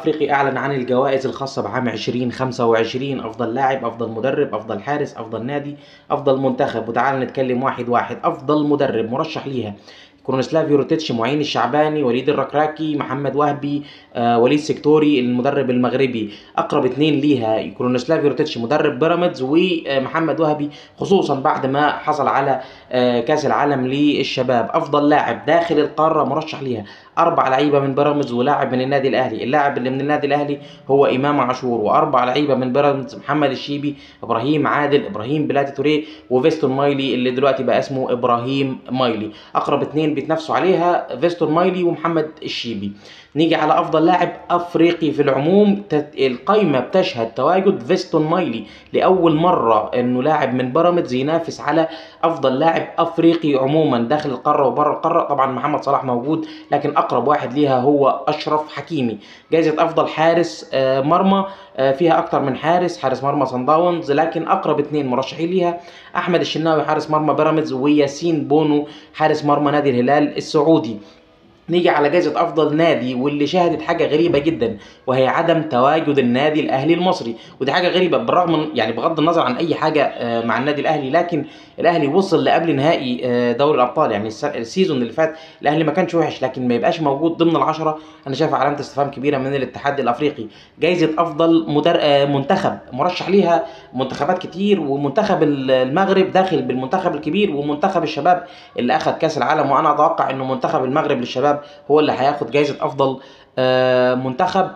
افريقي اعلن عن الجوائز الخاصة بعام 2025: افضل لاعب، افضل مدرب، افضل حارس، افضل نادي، افضل منتخب. وتعال نتكلم واحد واحد. افضل مدرب مرشح ليها كرونسلاف يوروتيتش، معين الشعباني، وليد الركراكي، محمد وهبي، وليد سيكتوري المدرب المغربي. اقرب اتنين ليها كرونسلاف يوروتيتش مدرب بيراميدز، ومحمد وهبي، خصوصا بعد ما حصل على كاس العالم للشباب. افضل لاعب داخل القاره مرشح ليها اربع لعيبه من بيراميدز ولاعب من النادي الاهلي. اللاعب اللي من النادي الاهلي هو امام عاشور، واربع لعيبه من بيراميدز: محمد الشيبي، ابراهيم عادل، ابراهيم بلاتي توريه، وفيستون مايلي اللي دلوقتي بقى اسمه ابراهيم مايلي. اقرب اتنين بيتنافسوا عليها فيستون مايلي ومحمد الشيبي. نيجي على افضل لاعب افريقي في العموم. القايمه بتشهد تواجد فيستون مايلي لاول مره انه لاعب من بيراميدز ينافس على افضل لاعب افريقي عموما داخل القاره وبره القاره. طبعا محمد صلاح موجود، لكن اقرب واحد ليها هو اشرف حكيمي. جائزه افضل حارس مرمى فيها اكتر من حارس مرمى صن داونز، لكن اقرب اتنين مرشحين ليها احمد الشناوي حارس مرمى بيراميدز، وياسين بونو حارس مرمى نادي الهلال السعودي. نيجي على جائزة أفضل نادي، واللي شهدت حاجة غريبة جدا، وهي عدم تواجد النادي الأهلي المصري. ودي حاجة غريبة بالرغم من يعني بغض النظر عن أي حاجة مع النادي الأهلي، لكن الأهلي وصل لقبل نهائي دوري الأبطال. يعني السيزون اللي فات الأهلي ما كانش وحش، لكن ما يبقاش موجود ضمن العشرة. أنا شايف علامة استفهام كبيرة من الاتحاد الأفريقي. جائزة أفضل منتخب مرشح ليها منتخبات كتير، ومنتخب المغرب داخل بالمنتخب الكبير، ومنتخب الشباب اللي أخذ كأس العالم. وأنا أتوقع إنه منتخب المغرب للشباب هو اللي هياخد جائزة أفضل منتخب.